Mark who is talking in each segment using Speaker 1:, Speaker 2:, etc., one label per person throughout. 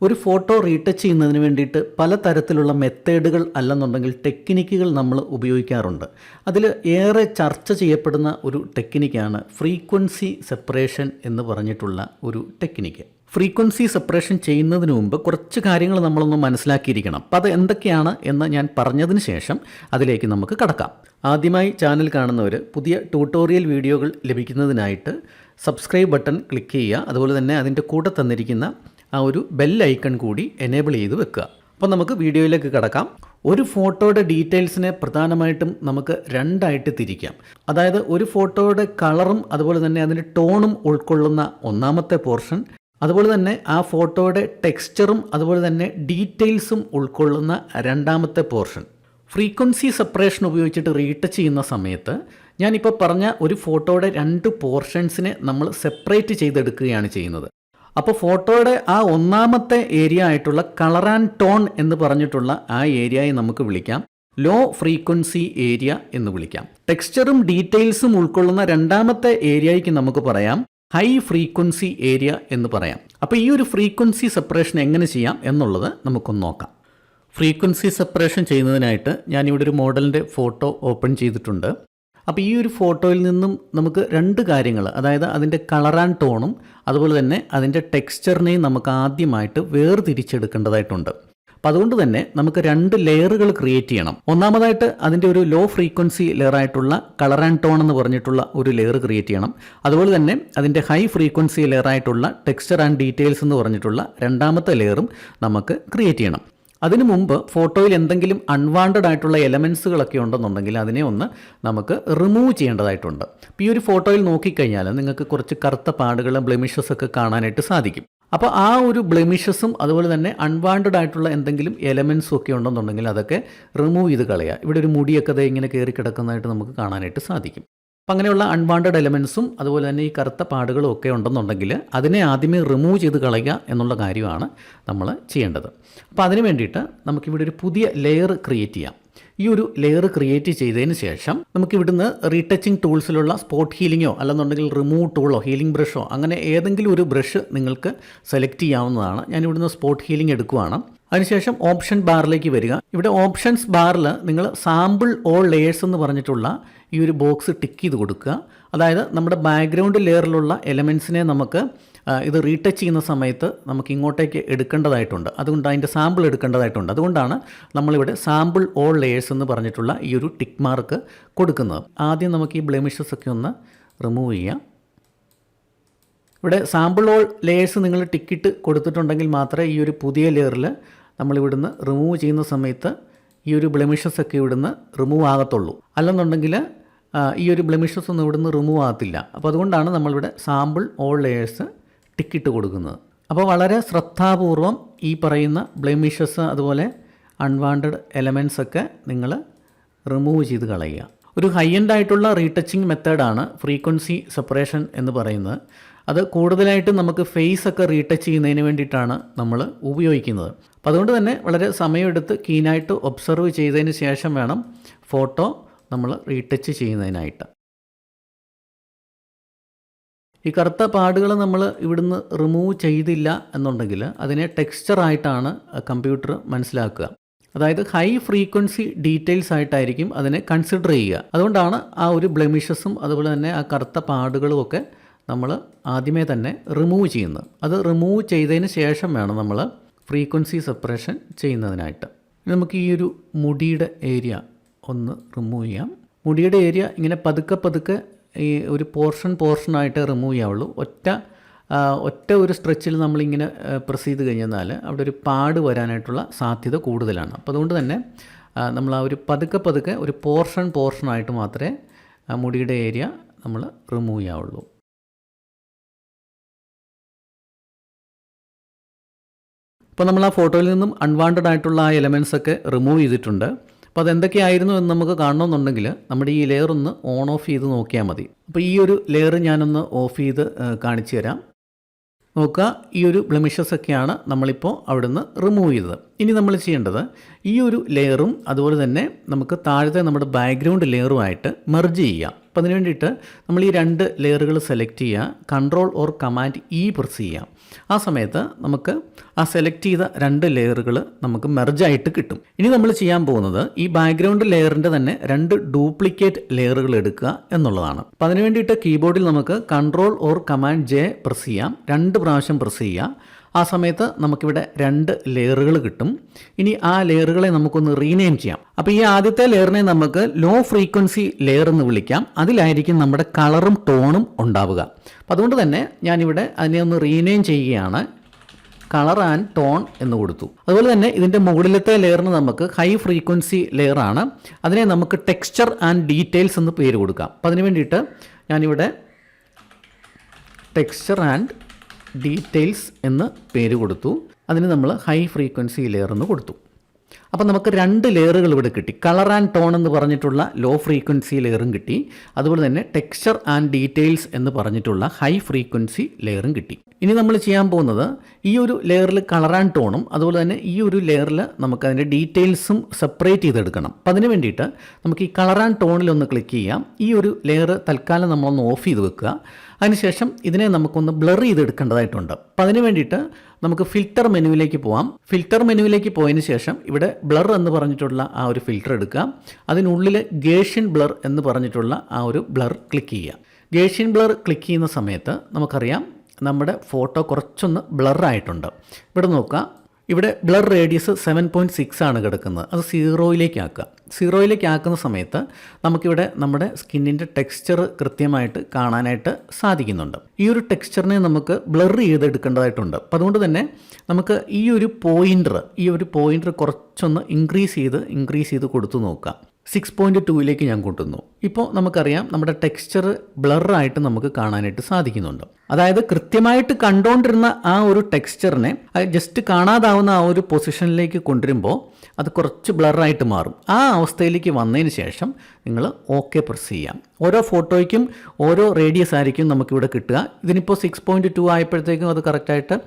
Speaker 1: ഒരു photo retouch ചെയ്യുന്നതിന് വേണ്ടിയിട്ട് പലതരത്തിലുള്ള മെത്തേഡുകൾ അല്ലെന്നുണ്ടെങ്കിൽ ടെക്നിക്കുകൾ നമ്മൾ ഉപയോഗിക്കാറുണ്ട്. അതിൽ ഏറെ ചർച്ച ചെയ്യപ്പെടുന്ന ഒരു ടെക്നിക്കാണ് ഫ്രീക്വൻസി സെപ്പറേഷൻ എന്ന് പറഞ്ഞിട്ടുള്ള ഒരു ടെക്നിക്ക്. ഫ്രീക്വൻസി സെപ്പറേഷൻ ചെയ്യുന്നതിന് മുമ്പ് കുറച്ച് കാര്യങ്ങൾ നമ്മളൊന്ന് മനസ്സിലാക്കിയിരിക്കണം. അപ്പോൾ അത് എന്തൊക്കെയാണ് എന്ന് ഞാൻ പറഞ്ഞതിന് ശേഷം അതിലേക്ക് നമുക്ക് കടക്കാം. ആദ്യമായി ചാനൽ കാണുന്നവർ പുതിയ ട്യൂട്ടോറിയൽ വീഡിയോകൾ ലഭിക്കുന്നതിനായിട്ട് സബ്സ്ക്രൈബ് ബട്ടൺ ക്ലിക്ക് ചെയ്യുക. അതുപോലെ തന്നെ അതിൻ്റെ കൂടെ തന്നിരിക്കുന്ന ആ ഒരു ബെൽ ഐക്കൺ കൂടി എനേബിൾ ചെയ്ത് വെക്കുക. അപ്പോൾ നമുക്ക് വീഡിയോയിലേക്ക് കടക്കാം. ഒരു ഫോട്ടോയുടെ ഡീറ്റെയിൽസിനെ പ്രധാനമായിട്ടും നമുക്ക് രണ്ടായിട്ട് തിരിക്കാം. അതായത് ഒരു ഫോട്ടോയുടെ കളറും അതുപോലെ തന്നെ അതിൻ്റെ ടോണും ഉൾക്കൊള്ളുന്ന ഒന്നാമത്തെ പോർഷൻ, അതുപോലെ തന്നെ ആ ഫോട്ടോയുടെ ടെക്സ്ചറും അതുപോലെ തന്നെ ഡീറ്റെയിൽസും ഉൾക്കൊള്ളുന്ന രണ്ടാമത്തെ പോർഷൻ. ഫ്രീക്വൻസി സെപ്പറേഷൻ ഉപയോഗിച്ചിട്ട് റീടച്ച് ചെയ്യുന്ന സമയത്ത് ഞാനിപ്പോൾ പറഞ്ഞ ഒരു ഫോട്ടോയുടെ രണ്ട് പോർഷൻസിനെ നമ്മൾ സെപ്പറേറ്റ് ചെയ്തെടുക്കുകയാണ് ചെയ്യുന്നത്. അപ്പോൾ ഫോട്ടോയുടെ ആ ഒന്നാമത്തെ ഏരിയ ആയിട്ടുള്ള കളർ ആൻഡ് ടോൺ എന്ന് പറഞ്ഞിട്ടുള്ള ആ ഏരിയയെ നമുക്ക് വിളിക്കാം ലോ ഫ്രീക്വൻസി ഏരിയ എന്ന് വിളിക്കാം. ടെക്സ്ചറും ഡീറ്റെയിൽസും ഉൾക്കൊള്ളുന്ന രണ്ടാമത്തെ ഏരിയയ്ക്ക് നമുക്ക് പറയാം ഹൈ ഫ്രീക്വൻസി ഏരിയ എന്ന് പറയാം. അപ്പോൾ ഈ ഒരു ഫ്രീക്വൻസി സെപ്പറേഷൻ എങ്ങനെ ചെയ്യാം എന്നുള്ളത് നമുക്കൊന്ന് നോക്കാം. ഫ്രീക്വൻസി സെപ്പറേഷൻ ചെയ്യുന്നതിനായിട്ട് ഞാനിവിടെ ഒരു മോഡലിൻ്റെ ഫോട്ടോ ഓപ്പൺ ചെയ്തിട്ടുണ്ട്. അപ്പോൾ ഈ ഒരു ഫോട്ടോയിൽ നിന്നും നമുക്ക് രണ്ട് കാര്യങ്ങൾ, അതായത് അതിൻ്റെ കളർ ആൻഡ് ടോണും അതുപോലെ തന്നെ അതിൻ്റെ ടെക്സ്ചറിനെയും നമുക്ക് ആദ്യമായിട്ട് വേർതിരിച്ചെടുക്കേണ്ടതായിട്ടുണ്ട്. അപ്പോൾ അതുകൊണ്ട് തന്നെ നമുക്ക് രണ്ട് ലെയറുകൾ ക്രിയേറ്റ് ചെയ്യണം. ഒന്നാമതായിട്ട് അതിൻ്റെ ഒരു ലോ ഫ്രീക്വൻസി ലെയറായിട്ടുള്ള കളർ ആൻഡ് ടോൺ എന്ന് പറഞ്ഞിട്ടുള്ള ഒരു ലെയർ ക്രിയേറ്റ് ചെയ്യണം. അതുപോലെ തന്നെ അതിൻ്റെ ഹൈ ഫ്രീക്വൻസി ലെയറായിട്ടുള്ള ടെക്സ്ചർ ആൻഡ് ഡീറ്റെയിൽസ് എന്ന് പറഞ്ഞിട്ടുള്ള രണ്ടാമത്തെ ലെയറും നമുക്ക് ക്രിയേറ്റ് ചെയ്യണം. അതിനു മുമ്പ് ഫോട്ടോയിൽ എന്തെങ്കിലും അൺവാണ്ടഡ് ആയിട്ടുള്ള എലമെൻസുകളൊക്കെ ഉണ്ടെന്നുണ്ടെങ്കിൽ അതിനെ ഒന്ന് നമുക്ക് റിമൂവ് ചെയ്യേണ്ടതായിട്ടുണ്ട്. അപ്പോൾ ഈ ഒരു ഫോട്ടോയിൽ നോക്കിക്കഴിഞ്ഞാൽ നിങ്ങൾക്ക് കുറച്ച് കറുത്ത പാടുകൾ, ബ്ലെമിഷസ് ഒക്കെ കാണാനായിട്ട് സാധിക്കും. അപ്പോൾ ആ ഒരു ബ്ലെമിഷസും അതുപോലെ തന്നെ അൺവാണ്ടഡ് ആയിട്ടുള്ള എന്തെങ്കിലും എലമെൻസും ഒക്കെ ഉണ്ടെന്നുണ്ടെങ്കിൽ അതൊക്കെ റിമൂവ് ചെയ്ത് കളയുക. ഇവിടെ ഒരു മുടിയൊക്കെ ഇങ്ങനെ കയറി കിടക്കുന്നതായിട്ട് നമുക്ക് കാണാനായിട്ട് സാധിക്കും. അപ്പം അങ്ങനെയുള്ള അൺവാണ്ടഡ് എലമെൻസും അതുപോലെ തന്നെ ഈ കറുത്ത പാടുകളും ഒക്കെ ഉണ്ടെന്നുണ്ടെങ്കിൽ അതിനെ ആദ്യമേ റിമൂവ് ചെയ്ത് കളയുക എന്നുള്ള കാര്യമാണ് നമ്മൾ ചെയ്യേണ്ടത്. അപ്പോൾ അതിന് വേണ്ടിയിട്ട് നമുക്കിവിടെ ഒരു പുതിയ ലെയർ ക്രിയേറ്റ് ചെയ്യാം. ഈ ഒരു ലെയർ ക്രിയേറ്റ് ചെയ്തതിന് ശേഷം നമുക്കിവിടുന്ന് റീടച്ചിങ് ടൂൾസിലുള്ള സ്പോട്ട് ഹീലിങ്ങോ അല്ലെന്നുണ്ടെങ്കിൽ റിമൂവ് ടൂളോ ഹീലിംഗ് ബ്രഷോ അങ്ങനെ ഏതെങ്കിലും ഒരു ബ്രഷ് നിങ്ങൾക്ക് സെലക്ട് ചെയ്യാവുന്നതാണ്. ഞാനിവിടുന്ന് സ്പോട്ട് ഹീലിംഗ് എടുക്കുവാണ്. അതിനുശേഷം ഓപ്ഷൻ ബാറിലേക്ക് വരിക. ഇവിടെ ഓപ്ഷൻസ് ബാറിൽ നിങ്ങൾ സാമ്പിൾ ഓൾ ലെയേഴ്സ് എന്ന് പറഞ്ഞിട്ടുള്ള ഈ ഒരു ബോക്സ് ടിക്ക് ചെയ്ത് കൊടുക്കുക. അതായത് നമ്മുടെ ബാക്ക്ഗ്രൗണ്ട് ലെയറിലുള്ള എലമെൻസിനെ നമുക്ക് ഇത് റീടച്ച് ചെയ്യുന്ന സമയത്ത് നമുക്ക് ഇങ്ങോട്ടേക്ക് എടുക്കേണ്ടതായിട്ടുണ്ട്. അതുകൊണ്ട് അതിൻ്റെ സാമ്പിൾ എടുക്കേണ്ടതായിട്ടുണ്ട്. അതുകൊണ്ടാണ് നമ്മളിവിടെ സാമ്പിൾ ഓൾ ലെയേഴ്സ് എന്ന് പറഞ്ഞിട്ടുള്ള ഈ ഒരു ടിക്ക് മാർക്ക് കൊടുക്കുന്നത്. ആദ്യം നമുക്ക് ഈ ബ്ലെമിഷസ് ഒക്കെ ഒന്ന് റിമൂവ് ചെയ്യാം. ഇവിടെ സാമ്പിൾ ഓൾ ലെയേഴ്സ് നിങ്ങൾ ടിക്കിട്ട് കൊടുത്തിട്ടുണ്ടെങ്കിൽ മാത്രമേ ഈ ഒരു പുതിയ ലെയറിൽ നമ്മളിവിടുന്ന് റിമൂവ് ചെയ്യുന്ന സമയത്ത് ഈ ഒരു ബ്ലെമിഷസ് ഒക്കെ ഇവിടുന്ന് റിമൂവ് ആകത്തുള്ളൂ. അല്ലെന്നുണ്ടെങ്കിൽ ഈ ഒരു ബ്ലെമിഷസ് ഒന്നും ഇവിടുന്ന് റിമൂവ് ആകത്തില്ല. അപ്പോൾ അതുകൊണ്ടാണ് നമ്മളിവിടെ സാമ്പിൾ ഓൾ ലെയേഴ്സ് ടിക്കിട്ട് കൊടുക്കുന്നത്. അപ്പോൾ വളരെ ശ്രദ്ധാപൂർവം ഈ പറയുന്ന ബ്ലെമിഷസ് അതുപോലെ അൺവാണ്ടഡ് എലമെൻസ് ഒക്കെ നിങ്ങൾ റിമൂവ് ചെയ്ത് കളയുക. ഒരു ഹൈ എൻഡ് ആയിട്ടുള്ള റീടച്ചിങ് മെത്തേഡാണ് ഫ്രീക്വൻസി സെപ്പറേഷൻ എന്ന് പറയുന്നത്. അത് കൂടുതലായിട്ട് നമുക്ക് ഫേസ് ഒക്കെ റീടച്ച് ചെയ്യുന്നതിന് വേണ്ടിയിട്ടാണ് നമ്മൾ ഉപയോഗിക്കുന്നത്. അപ്പോൾ അതുകൊണ്ട് തന്നെ വളരെ സമയമെടുത്ത് കീനായിട്ട് ഒബ്സർവ് ചെയ്തതിന് ശേഷം വേണം ഫോട്ടോ നമ്മൾ റീടച്ച് ചെയ്യുന്നതിനായിട്ട്. ഈ കറുത്ത പാടുകൾ നമ്മൾ ഇവിടുന്ന് റിമൂവ് ചെയ്തില്ല എന്നുണ്ടെങ്കിൽ അതിനെ ടെക്സ്ചറായിട്ടാണ് കമ്പ്യൂട്ടർ മനസ്സിലാക്കുക. അതായത് ഹൈ ഫ്രീക്വൻസി ഡീറ്റെയിൽസ് ആയിട്ടായിരിക്കും അതിനെ കൺസിഡർ ചെയ്യുക. അതുകൊണ്ടാണ് ആ ഒരു ബ്ലെമിഷസും അതുപോലെ തന്നെ ആ കറുത്ത പാടുകളും ഒക്കെ നമ്മൾ ആദ്യമേ തന്നെ റിമൂവ് ചെയ്യുന്നത്. അത് റിമൂവ് ചെയ്തതിന് ശേഷം വേണം നമ്മൾ ഫ്രീക്വൻസി സെപ്പറേഷൻ ചെയ്യുന്നതിനായിട്ട്. നമുക്ക് ഈ ഒരു മുടിയുടെ ഏരിയ ഒന്ന് റിമൂവ് ചെയ്യാം. മുടിയുടെ ഏരിയ ഇങ്ങനെ പതുക്കെ ഈ ഒരു പോർഷനായിട്ട് റിമൂവ് ചെയ്യാവുള്ളൂ. ഒറ്റ ഒരു സ്ട്രെച്ചിൽ നമ്മളിങ്ങനെ പ്രസ് ചെയ്ത് കഴിഞ്ഞാൽ അവിടെ ഒരു പാട് വരാനായിട്ടുള്ള സാധ്യത കൂടുതലാണ്. അപ്പോൾ അതുകൊണ്ട് തന്നെ നമ്മൾ ആ ഒരു പതുക്കെ ഒരു പോർഷനായിട്ട് മാത്രമേ മുടിയുടെ ഏരിയ നമ്മൾ റിമൂവ് ചെയ്യാവുള്ളൂ. അപ്പോൾ നമ്മൾ ആ ഫോട്ടോയിൽ നിന്നും അൺവാണ്ടഡ് ആയിട്ടുള്ള ആ എലമെൻസ് ഒക്കെ റിമൂവ് ചെയ്തിട്ടുണ്ട്. അപ്പോൾ അതെന്തൊക്കെയായിരുന്നു എന്ന് നമുക്ക് കാണണമെന്നുണ്ടെങ്കിൽ നമ്മുടെ ഈ ലെയർ ഒന്ന് ഓൺ ഓഫ് ചെയ്ത് നോക്കിയാൽ മതി. അപ്പോൾ ഈ ഒരു ലെയർ ഞാനൊന്ന് ഓഫ് ചെയ്ത് കാണിച്ചു തരാം. നോക്കുക, ഈ ഒരു ബ്ലെമിഷസ് ഒക്കെയാണ് നമ്മളിപ്പോൾ അവിടുന്ന് റിമൂവ് ചെയ്തത്. ഇനി നമ്മൾ ചെയ്യേണ്ടത് ഈ ഒരു ലെയറും അതുപോലെ തന്നെ നമുക്ക് താഴത്തെ നമ്മുടെ ബാക്ക്ഗ്രൗണ്ട് ലെയറുമായിട്ട് മെർജ് ചെയ്യാം. അപ്പോൾ അതിന് വേണ്ടിയിട്ട് നമ്മൾ ഈ രണ്ട് ലെയറുകൾ സെലക്ട് ചെയ്യുക, control or command E press ചെയ്യാം. ആ സമയത്ത് നമുക്ക് ആ സെലക്ട് ചെയ്ത 2 ലെയറുകൾ നമുക്ക് മെർജായിട്ട് കിട്ടും. ഇനി നമ്മൾ ചെയ്യാൻ പോകുന്നത് ഈ ബാക്ക്ഗ്രൗണ്ട് ലെയറിൻ്റെ തന്നെ 2 ഡ്യൂപ്ലിക്കേറ്റ് ലെയറുകൾ എടുക്കുക എന്നുള്ളതാണ്. അപ്പം അതിന് വേണ്ടിയിട്ട് കീബോർഡിൽ നമുക്ക് control or command J press ചെയ്യാം, 2 പ്രാവശ്യം പ്രസ് ചെയ്യാം. ആ സമയത്ത് നമുക്കിവിടെ 2 ലെയറുകൾ കിട്ടും. ഇനി ആ ലെയറുകളെ നമുക്കൊന്ന് റീനെയിം ചെയ്യാം. അപ്പോൾ ഈ ആദ്യത്തെ ലെയറിനെ നമുക്ക് ലോ ഫ്രീക്വൻസി ലെയർ എന്ന് വിളിക്കാം. അതിലായിരിക്കും നമ്മുടെ കളറും ടോണും ഉണ്ടാവുക. അപ്പോൾ അതുകൊണ്ട് തന്നെ ഞാനിവിടെ അതിനെ ഒന്ന് റീനെയിം ചെയ്യുകയാണ്. കളർ ആൻഡ് ടോൺ എന്ന് കൊടുത്തു. അതുപോലെ തന്നെ ഇതിൻ്റെ മുകളിലത്തെ ലെയറിന് നമുക്ക് ഹൈ ഫ്രീക്വൻസി ലെയറാണ്. അതിനെ നമുക്ക് ടെക്സ്ചർ ആൻഡ് ഡീറ്റെയിൽസ് എന്ന് പേര് കൊടുക്കാം. അപ്പോൾ അതിന് വേണ്ടിയിട്ട് ഞാനിവിടെ ടെക്സ്ചർ ആൻഡ് ഡീറ്റെയിൽസ് എന്ന് പേര് കൊടുത്തു. അതിന് നമ്മൾ ഹൈ ഫ്രീക്വൻസി ലെയർ എന്ന് കൊടുത്തു. അപ്പോൾ നമുക്ക് 2 ലെയറുകൾ ഇവിടെ കിട്ടി. കളർ ആൻഡ് ടോൺ എന്ന് പറഞ്ഞിട്ടുള്ള ലോ ഫ്രീക്വൻസി ലെയറും കിട്ടി. അതുപോലെ തന്നെ ടെക്സ്ചർ ആൻഡ് ഡീറ്റെയിൽസ് എന്ന് പറഞ്ഞിട്ടുള്ള ഹൈ ഫ്രീക്വൻസി ലെയറും കിട്ടി. ഇനി നമ്മൾ ചെയ്യാൻ പോകുന്നത് ഈ ഒരു ലെയറിൽ കളർ ആൻഡ് ടോണും അതുപോലെ തന്നെ ഈ ഒരു ലെയറിൽ നമുക്ക് അതിൻ്റെ ഡീറ്റെയിൽസും സെപ്പറേറ്റ് ചെയ്തെടുക്കണം. അപ്പോൾ അതിന് വേണ്ടിയിട്ട് നമുക്ക് ഈ കളർ ആൻഡ് ടോണിലൊന്ന് ക്ലിക്ക് ചെയ്യാം. ഈ ഒരു ലെയർ തൽക്കാലം നമ്മളൊന്ന് ഓഫ് ചെയ്ത് വെക്കുക. അതിനുശേഷം ഇതിനെ നമുക്കൊന്ന് ബ്ലർ ചെയ്തെടുക്കേണ്ടതായിട്ടുണ്ട്. അപ്പോൾ അതിന് വേണ്ടിയിട്ട് നമുക്ക് ഫിൽറ്റർ മെനുവിലേക്ക് പോകാം. ഫിൽറ്റർ മെനുവിലേക്ക് പോയതിന് ശേഷം ഇവിടെ ബ്ലർ എന്ന് പറഞ്ഞിട്ടുള്ള ആ ഒരു ഫിൽറ്റർ എടുക്കുക. അതിനുള്ളിൽ ഗേഷ്യൻ ബ്ലർ എന്ന് പറഞ്ഞിട്ടുള്ള ആ ഒരു ബ്ലർ ക്ലിക്ക് ചെയ്യുക. ഗേഷ്യൻ ബ്ലർ ക്ലിക്ക് ചെയ്യുന്ന സമയത്ത് നമുക്കറിയാം നമ്മുടെ ഫോട്ടോ കുറച്ചൊന്ന് ബ്ലറായിട്ടുണ്ട്. ഇവിടെ നോക്കുക, ഇവിടെ ബ്ലർ റേഡിയസ് 7.6 ആണ് കിടക്കുന്നത്. അത് 0യിലേക്ക് ആക്കുക. 0യിലേക്ക് ആക്കുന്ന സമയത്ത് നമുക്കിവിടെ നമ്മുടെ സ്കിന്നിൻ്റെ ടെക്സ്ചർ കൃത്യമായിട്ട് കാണാനായിട്ട് സാധിക്കുന്നുണ്ട്. ഈ ഒരു ടെക്സ്ചറിനെ നമുക്ക് ബ്ലർ ചെയ്തെടുക്കേണ്ടതായിട്ടുണ്ട്. അപ്പം അതുകൊണ്ട് തന്നെ നമുക്ക് ഈ ഒരു പോയിൻ്റർ കുറച്ചൊന്ന് ഇൻക്രീസ് ചെയ്ത് കൊടുത്തു നോക്കാം. 6.2യിലേക്ക് ഞാൻ കൂട്ടുന്നു. ഇപ്പോൾ നമുക്കറിയാം നമ്മുടെ ടെക്സ്ചർ ബ്ലറായിട്ട് നമുക്ക് കാണാനായിട്ട് സാധിക്കുന്നുണ്ട്. അതായത് കൃത്യമായിട്ട് കണ്ടുകൊണ്ടിരുന്ന ആ ഒരു ടെക്സ്ചറിനെ ജസ്റ്റ് കാണാതാവുന്ന ആ ഒരു പൊസിഷനിലേക്ക് കൊണ്ടുവരുമ്പോൾ അത് കുറച്ച് ബ്ലറായിട്ട് മാറും. ആ അവസ്ഥയിലേക്ക് വന്നതിന് ശേഷം നിങ്ങൾ ഓക്കെ പ്രസ് ചെയ്യാം. ഓരോ ഫോട്ടോയ്ക്കും ഓരോ റേഡിയസ് ആയിരിക്കും നമുക്കിവിടെ കിട്ടുക. ഇതിനിപ്പോൾ 6.2 ആയപ്പോഴത്തേക്കും അത് കറക്റ്റായിട്ട്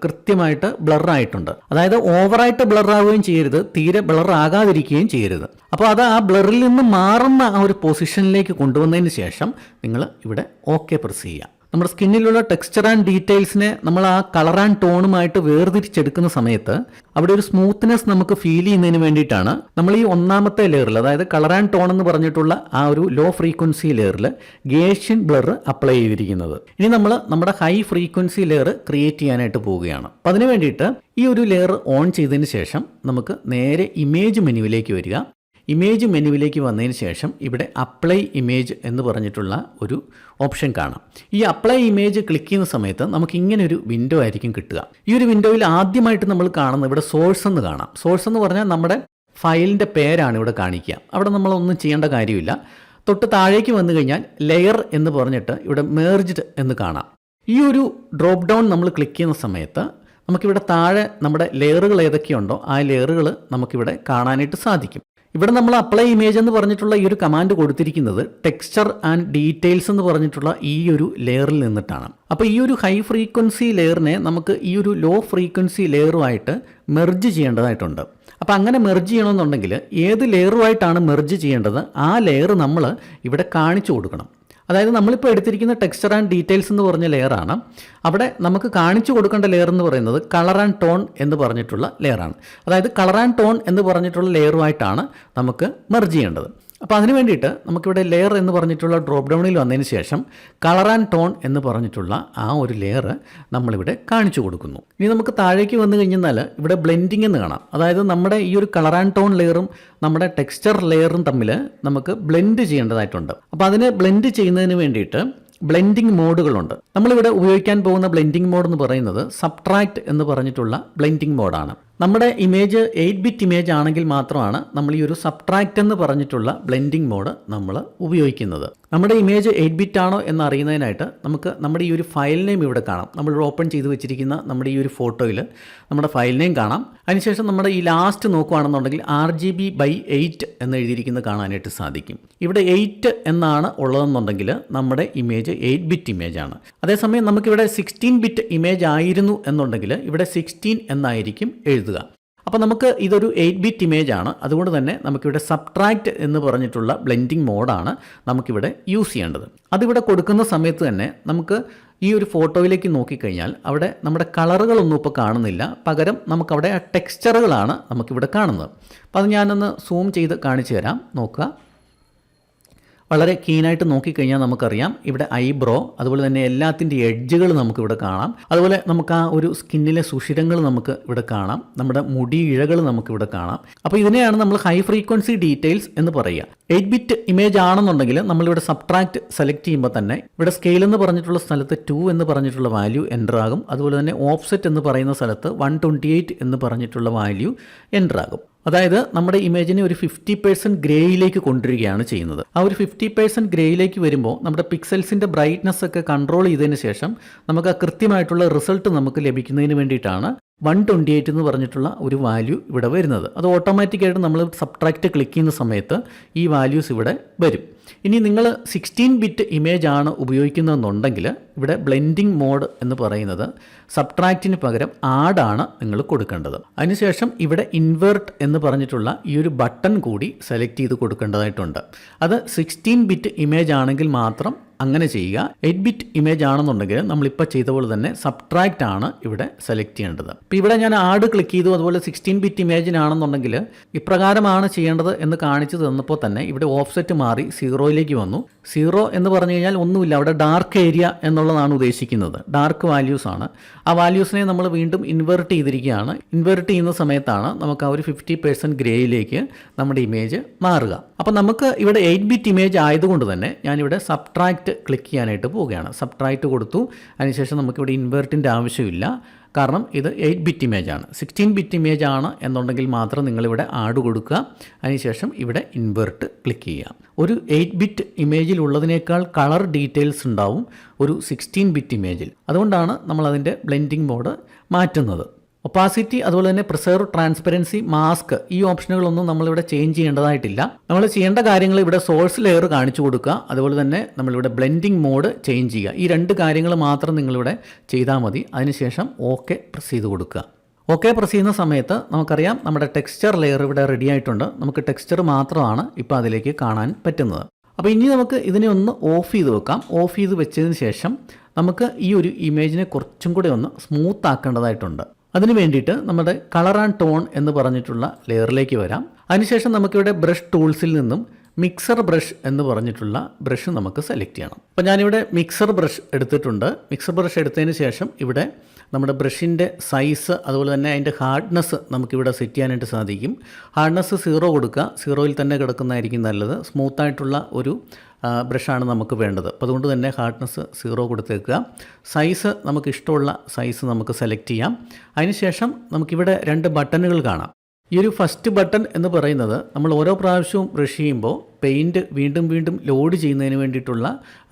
Speaker 1: കൃത്യമായിട്ട് ബ്ലറായിട്ടുണ്ട്. അതായത് ഓവറായിട്ട് ബ്ലറാവുകയും ചെയ്യരുത്, തീരെ ബ്ലറാകാതിരിക്കുകയും ചെയ്യരുത്. അപ്പോൾ അത് ആ ബ്ലറിൽ നിന്ന് മാറുന്ന ആ ഒരു പൊസിഷനിലേക്ക് കൊണ്ടുവന്നതിന് ശേഷം നിങ്ങൾ ഇവിടെ ഓക്കെ പ്രസ് ചെയ്യുക. നമ്മുടെ സ്കിന്നിലുള്ള ടെക്സ്ചർ ആൻഡ് ഡീറ്റെയിൽസിനെ നമ്മൾ ആ കളർ ആൻഡ് ടോണുമായിട്ട് വേർതിരിച്ചെടുക്കുന്ന സമയത്ത് അവിടെ ഒരു സ്മൂത്ത്നെസ് നമുക്ക് ഫീൽ ചെയ്യുന്നതിന് വേണ്ടിയിട്ടാണ് നമ്മൾ ഈ 1ാമത്തെ ലെയറിൽ, അതായത് കളർ ആൻഡ് ടോൺ എന്ന് പറഞ്ഞിട്ടുള്ള ആ ഒരു ലോ ഫ്രീക്വൻസി ലെയറിൽ ഗേഷ്യൻ ബ്ലർ അപ്ലൈ ചെയ്തിരിക്കുന്നത്. ഇനി നമ്മൾ നമ്മുടെ ഹൈ ഫ്രീക്വൻസി ലെയർ ക്രിയേറ്റ് ചെയ്യാനായിട്ട് പോവുകയാണ്. അപ്പം അതിന് വേണ്ടിയിട്ട് ഈ ഒരു ലെയർ ഓൺ ചെയ്തതിന് ശേഷം നമുക്ക് നേരെ ഇമേജ് മെനുവിലേക്ക് വരിക. ഇമേജ് മെനുവിലേക്ക് വന്നതിന് ശേഷം ഇവിടെ അപ്ലൈ ഇമേജ് എന്ന് പറഞ്ഞിട്ടുള്ള ഒരു ഓപ്ഷൻ കാണാം. ഈ അപ്ലൈ ഇമേജ് ക്ലിക്ക് ചെയ്യുന്ന സമയത്ത് നമുക്ക് ഇങ്ങനെ ഒരു വിൻഡോ ആയിരിക്കും കിട്ടുക. ഈ ഒരു വിൻഡോയിൽ ആദ്യമായിട്ട് നമ്മൾ കാണുന്നത് ഇവിടെ സോഴ്സ് എന്ന് കാണാം. സോഴ്സ് എന്ന് പറഞ്ഞാൽ നമ്മുടെ ഫയലിൻ്റെ പേരാണ് ഇവിടെ കാണിക്കുക. അവിടെ നമ്മളൊന്നും ചെയ്യേണ്ട കാര്യമില്ല. തൊട്ട് താഴേക്ക് വന്നു കഴിഞ്ഞാൽ ലെയർ എന്ന് പറഞ്ഞിട്ട് ഇവിടെ മേർജ്ഡ് എന്ന് കാണാം. ഈ ഒരു ഡ്രോപ്പ് ഡൗൺ നമ്മൾ ക്ലിക്ക് ചെയ്യുന്ന സമയത്ത് നമുക്കിവിടെ താഴെ നമ്മുടെ ലെയറുകൾ ഏതൊക്കെയുണ്ടോ ആ ലെയറുകൾ നമുക്കിവിടെ കാണാനായിട്ട് സാധിക്കും. ഇവിടെ നമ്മൾ അപ്ലൈ ഇമേജ് എന്ന് പറഞ്ഞിട്ടുള്ള ഈ ഒരു കമാൻഡ് കൊടുത്തിരിക്കുന്നത് ടെക്സ്ചർ ആൻഡ് ഡീറ്റെയിൽസ് എന്ന് പറഞ്ഞിട്ടുള്ള ഈ ഒരു ലെയറിൽ നിന്നിട്ടാണ്. അപ്പോൾ ഈ ഒരു ഹൈ ഫ്രീക്വൻസി ലെയറിനെ നമുക്ക് ഈ ഒരു ലോ ഫ്രീക്വൻസി ലെയറുമായിട്ട് മെർജ് ചെയ്യേണ്ടതായിട്ടുണ്ട്. അപ്പോൾ അങ്ങനെ മെർജ് ചെയ്യണമെന്നുണ്ടെങ്കിൽ ഏത് ലെയറുമായിട്ടാണ് മെർജ് ചെയ്യേണ്ടത് ആ ലെയർ നമ്മൾ ഇവിടെ കാണിച്ചു കൊടുക്കണം. അതായത് നമ്മളിപ്പോൾ എടുത്തിരിക്കുന്ന ടെക്സ്ചർ ആൻഡ് ഡീറ്റെയിൽസ് എന്ന് പറഞ്ഞ ലെയറാണ്. അവിടെ നമുക്ക് കാണിച്ചു കൊടുക്കേണ്ട ലെയർ എന്ന് പറയുന്നത് കളർ ആൻഡ് ടോൺ എന്ന് പറഞ്ഞിട്ടുള്ള ലെയറാണ്. അതായത് കളർ ആൻഡ് ടോൺ എന്ന് പറഞ്ഞിട്ടുള്ള ലെയറുമായിട്ടാണ് നമുക്ക് മെർജ് ചെയ്യേണ്ടത്. അപ്പോൾ അതിന് വേണ്ടിയിട്ട് നമുക്കിവിടെ ലെയർ എന്ന് പറഞ്ഞിട്ടുള്ള ഡ്രോപ്പ് ഡൗണിൽ വന്നതിന് ശേഷം കളർ ആൻഡ് ടോൺ എന്ന് പറഞ്ഞിട്ടുള്ള ആ ഒരു ലെയർ നമ്മളിവിടെ കാണിച്ചു കൊടുക്കുന്നു. ഇനി നമുക്ക് താഴേക്ക് വന്നു കഴിഞ്ഞാൽ ഇവിടെ ബ്ലെൻഡിങ് എന്ന് കാണാം. അതായത് നമ്മുടെ ഈ ഒരു കളർ ആൻഡ് ടോൺ ലെയറും നമ്മുടെ ടെക്സ്ചർ ലെയറും തമ്മിൽ നമുക്ക് ബ്ലെൻഡ് ചെയ്യേണ്ടതായിട്ടുണ്ട്. അപ്പോൾ അതിനെ ബ്ലെൻഡ് ചെയ്യുന്നതിന് വേണ്ടിയിട്ട് ബ്ലെൻഡിങ് മോഡുകളുണ്ട്. നമ്മളിവിടെ ഉപയോഗിക്കാൻ പോകുന്ന ബ്ലെൻഡിങ് മോഡ് എന്ന് പറയുന്നത് സബ്ട്രാക്ട് എന്ന് പറഞ്ഞിട്ടുള്ള ബ്ലെൻഡിങ് മോഡാണ്. നമ്മുടെ ഇമേജ് 8-bit ഇമേജ് ആണെങ്കിൽ മാത്രമാണ് നമ്മൾ ഈ ഒരു സബ്ട്രാക്ട് എന്ന് പറഞ്ഞിട്ടുള്ള ബ്ലെൻഡിങ് മോഡ് നമ്മൾ ഉപയോഗിക്കുന്നത്. നമ്മുടെ ഇമേജ് 8-bit ആണോ എന്ന് അറിയുന്നതിനായിട്ട് നമുക്ക് നമ്മുടെ ഈ ഒരു ഫയൽ നെയിം ഇവിടെ കാണാം. നമ്മൾ ഓപ്പൺ ചെയ്ത് വെച്ചിരിക്കുന്ന നമ്മുടെ ഈ ഒരു ഫോട്ടോയിൽ നമ്മുടെ ഫയൽ നെയിം കാണാം. അതിനുശേഷം നമ്മുടെ ഈ ലാസ്റ്റ് നോക്കുകയാണെന്നുണ്ടെങ്കിൽ RGB/8 എന്ന് എഴുതിയിരിക്കുന്നത് കാണാനായിട്ട് സാധിക്കും. ഇവിടെ 8 എന്നാണ് ഉള്ളതെന്നുണ്ടെങ്കിൽ നമ്മുടെ ഇമേജ് 8-bit ഇമേജാണ്. അതേസമയം നമുക്കിവിടെ 16-bit ഇമേജ് ആയിരുന്നു എന്നുണ്ടെങ്കിൽ ഇവിടെ 16 എന്നായിരിക്കും എഴുതുക. അപ്പോൾ നമുക്ക് ഇതൊരു 8-bit ഇമേജ് ആണ്. അതുകൊണ്ട് തന്നെ നമുക്കിവിടെ സബ്ട്രാക്റ്റ് എന്ന് പറഞ്ഞിട്ടുള്ള ബ്ലെൻഡിങ് മോഡാണ് നമുക്കിവിടെ യൂസ് ചെയ്യേണ്ടത്. അതിവിടെ കൊടുക്കുന്ന സമയത്ത് തന്നെ നമുക്ക് ഈ ഒരു ഫോട്ടോയിലേക്ക് നോക്കിക്കഴിഞ്ഞാൽ അവിടെ നമ്മുടെ കളറുകളൊന്നും ഇപ്പോൾ കാണുന്നില്ല. പകരം നമുക്കവിടെ ആ ടെക്സ്ചറുകളാണ് നമുക്കിവിടെ കാണുന്നത്. അപ്പോൾ അത് ഞാനൊന്ന് സൂം ചെയ്ത് കാണിച്ചു തരാം. നോക്കുക, വളരെ കീനായിട്ട് നോക്കിക്കഴിഞ്ഞാൽ നമുക്കറിയാം ഇവിടെ ഐബ്രോ, അതുപോലെ തന്നെ എല്ലാത്തിൻ്റെ എഡ്ജുകൾ നമുക്കിവിടെ കാണാം. അതുപോലെ നമുക്ക് ആ ഒരു സ്കിന്നിലെ സുഷിരങ്ങൾ നമുക്ക് ഇവിടെ കാണാം, നമ്മുടെ മുടി ഇഴകൾ നമുക്കിവിടെ കാണാം. അപ്പോൾ ഇതിനെയാണ് നമ്മൾ ഹൈ ഫ്രീക്വൻസി ഡീറ്റെയിൽസ് എന്ന് പറയുക. 8-bit ഇമേജ് ആണെന്നുണ്ടെങ്കിൽ നമ്മളിവിടെ സബ്ട്രാക്റ്റ് സെലക്ട് ചെയ്യുമ്പോൾ തന്നെ ഇവിടെ സ്കെയിൽ എന്ന് പറഞ്ഞിട്ടുള്ള സ്ഥലത്ത് 2 എന്ന് പറഞ്ഞിട്ടുള്ള വാല്യൂ എൻ്റർ ആകും. അതുപോലെ തന്നെ ഓഫ്സെറ്റ് എന്ന് പറയുന്ന സ്ഥലത്ത് 128 എന്ന് പറഞ്ഞിട്ടുള്ള വാല്യൂ എൻ്റർ ആകും. അതായത് നമ്മുടെ ഇമേജിനെ ഒരു 50% ഗ്രേയിലേക്ക് കൊണ്ടുവരികയാണ് ചെയ്യുന്നത്. ആ ഒരു 50% ഗ്രേയിലേക്ക് വരുമ്പോൾ നമ്മുടെ പിക്സൽസിൻ്റെ ബ്രൈറ്റ്നസ് ഒക്കെ കൺട്രോൾ ചെയ്തതിന് ശേഷം നമുക്ക് ആ കൃത്യമായിട്ടുള്ള റിസൾട്ട് നമുക്ക് ലഭിക്കുന്നതിന് വേണ്ടിയിട്ടാണ് 128 എന്ന് പറഞ്ഞിട്ടുള്ള ഒരു വാല്യൂ ഇവിടെ വരുന്നത്. അത് ഓട്ടോമാറ്റിക്കായിട്ട് നമ്മൾ സബ്ട്രാക്റ്റ് ക്ലിക്ക് ചെയ്യുന്ന സമയത്ത് ഈ വാല്യൂസ് ഇവിടെ വരും. ഇനി നിങ്ങൾ 16-bit ഇമേജ് ആണ് ഉപയോഗിക്കുന്നതെന്നുണ്ടെങ്കിൽ ഇവിടെ ബ്ലെൻഡിങ് മോഡ് എന്ന് പറയുന്നത് സബ്ട്രാക്റ്റിന് പകരം ആഡാണ് നിങ്ങൾ കൊടുക്കേണ്ടത്. അതിനുശേഷം ഇവിടെ ഇൻവേർട്ട് എന്ന് പറഞ്ഞിട്ടുള്ള ഈ ഒരു ബട്ടൺ കൂടി സെലക്ട് ചെയ്ത് കൊടുക്കേണ്ടതായിട്ടുണ്ട്. അത് 16-bit ഇമേജ് ആണെങ്കിൽ മാത്രം അങ്ങനെ ചെയ്യുക. 8-bit ഇമേജ് ആണെന്നുണ്ടെങ്കിൽ നമ്മളിപ്പോൾ ചെയ്ത പോലെ തന്നെ സബ്ട്രാക്റ്റ് ആണ് ഇവിടെ സെലക്ട് ചെയ്യേണ്ടത്. ഇപ്പോൾ ഇവിടെ ഞാൻ ആഡ് ക്ലിക്ക് ചെയ്തു. അതുപോലെ 16-bit ഇമേജിനാണെന്നുണ്ടെങ്കിൽ ഇപ്രകാരമാണ് ചെയ്യേണ്ടത് എന്ന് കാണിച്ചു തന്നപ്പോൾ തന്നെ ഇവിടെ ഓഫ്സെറ്റ് മാറി 0യിലേക്ക് വന്നു. 0 എന്ന് പറഞ്ഞു കഴിഞ്ഞാൽ ഒന്നുമില്ല, അവിടെ ഡാർക്ക് ഏരിയ എന്നുള്ളതാണ് ഉദ്ദേശിക്കുന്നത്. ഡാർക്ക് വാല്യൂസ് ആണ്. ആ വാല്യൂസിനെ നമ്മൾ വീണ്ടും ഇൻവേർട്ട് ചെയ്തിരിക്കുകയാണ്. ഇൻവേർട്ട് ചെയ്യുന്ന സമയത്താണ് നമുക്ക് ആ ഒരു 50% ഗ്രേയിലേക്ക് നമ്മുടെ ഇമേജ് മാറുക. അപ്പോൾ നമുക്ക് ഇവിടെ 8-bit ഇമേജ് ആയതുകൊണ്ട് തന്നെ ഞാനിവിടെ സബ്ട്രാക്റ്റ് ക്ലിക്ക് ചെയ്യാനായിട്ട് പോവുകയാണ്. സബ്ട്രാക്റ്റ് കൊടുത്തു. അതിനുശേഷം നമുക്കിവിടെ ഇൻവേർട്ടിൻ്റെ ആവശ്യമില്ല, കാരണം ഇത് 8-bit ഇമേജ് ആണ്. 16-bit ഇമേജ് ആണ് എന്നുണ്ടെങ്കിൽ മാത്രം നിങ്ങളിവിടെ ആഡ് കൊടുക്കുക. അതിനുശേഷം ഇവിടെ ഇൻവേർട്ട് ക്ലിക്ക് ചെയ്യുക. ഒരു 8-bit ഇമേജിലുള്ളതിനേക്കാൾ കളർ ഡീറ്റെയിൽസ് ഉണ്ടാവും ഒരു 16-bit ഇമേജിൽ. അതുകൊണ്ടാണ് നമ്മളതിൻ്റെ ബ്ലെൻഡിങ് മോഡ് മാറ്റുന്നത്. ഒപ്പാസിറ്റി, അതുപോലെ തന്നെ പ്രിസർവ്, ട്രാൻസ്പെറൻസി, മാസ്ക്, ഈ ഓപ്ഷനുകളൊന്നും നമ്മളിവിടെ ചേഞ്ച് ചെയ്യേണ്ടതായിട്ടില്ല. നമ്മൾ ചെയ്യേണ്ട കാര്യങ്ങൾ ഇവിടെ സോഴ്സ് ലെയർ കാണിച്ചു കൊടുക്കുക, അതുപോലെ തന്നെ നമ്മളിവിടെ ബ്ലെൻഡിങ് മോഡ് ചേഞ്ച് ചെയ്യുക. ഈ 2 കാര്യങ്ങൾ മാത്രം നിങ്ങളിവിടെ ചെയ്താൽ മതി. അതിനുശേഷം ഓക്കെ പ്രസ് ചെയ്ത് കൊടുക്കുക. ഓക്കെ പ്രസ് ചെയ്യുന്ന സമയത്ത് നമുക്കറിയാം നമ്മുടെ ടെക്സ്ചർ ലെയർ ഇവിടെ റെഡി ആയിട്ടുണ്ട്. നമുക്ക് ടെക്സ്ചർ മാത്രമാണ് ഇപ്പോൾ അതിലേക്ക് കാണാൻ പറ്റുന്നത്. അപ്പോൾ ഇനി നമുക്ക് ഇതിനെ ഒന്ന് ഓഫ് ചെയ്ത് വെക്കാം. ഓഫ് ചെയ്ത് വെച്ചതിന് ശേഷം നമുക്ക് ഈ ഒരു ഇമേജിനെ കുറച്ചും കൂടെ ഒന്ന് സ്മൂത്ത് ആക്കേണ്ടതായിട്ടുണ്ട്. അതിന് വേണ്ടിയിട്ട് നമ്മുടെ കളർ ആൻഡ് ടോൺ എന്ന് പറഞ്ഞിട്ടുള്ള ലെയറിലേക്ക് വരാം. അതിനുശേഷം നമുക്കിവിടെ ബ്രഷ് ടൂൾസിൽ നിന്നും മിക്സർ ബ്രഷ് എന്ന് പറഞ്ഞിട്ടുള്ള ബ്രഷ് നമുക്ക് സെലക്ട് ചെയ്യണം. അപ്പോൾ ഞാനിവിടെ മിക്സർ ബ്രഷ് എടുത്തിട്ടുണ്ട്. മിക്സർ ബ്രഷ് എടുത്തതിന് ശേഷം ഇവിടെ നമ്മുടെ ബ്രഷിൻ്റെ സൈസ്, അതുപോലെ തന്നെ അതിൻ്റെ ഹാർഡ്നെസ് നമുക്കിവിടെ സെറ്റ് ചെയ്യാനായിട്ട് സാധിക്കും. ഹാർഡ്നെസ് 0 കൊടുക്കുക. 0യിൽ തന്നെ കിടക്കുന്നതായിരിക്കും നല്ലത്. സ്മൂത്തായിട്ടുള്ള ഒരു ബ്രഷാണ് നമുക്ക് വേണ്ടത്. അപ്പോൾ അതുകൊണ്ട് തന്നെ ഹാർഡ്നെസ് 0 കൊടുത്തേക്കുക. സൈസ് നമുക്ക് ഇഷ്ടമുള്ള സൈസ് നമുക്ക് സെലക്ട് ചെയ്യാം. അതിനുശേഷം നമുക്കിവിടെ 2 ബട്ടണുകൾ കാണാം. ഈ ഒരു ഫസ്റ്റ് ബട്ടൺ എന്ന് പറയുന്നത് നമ്മൾ ഓരോ പ്രാവശ്യവും ബ്രഷ് ചെയ്യുമ്പോൾ പെയിൻറ്റ് വീണ്ടും വീണ്ടും ലോഡ് ചെയ്യുന്നതിന് വേണ്ടിയിട്ടുള്ള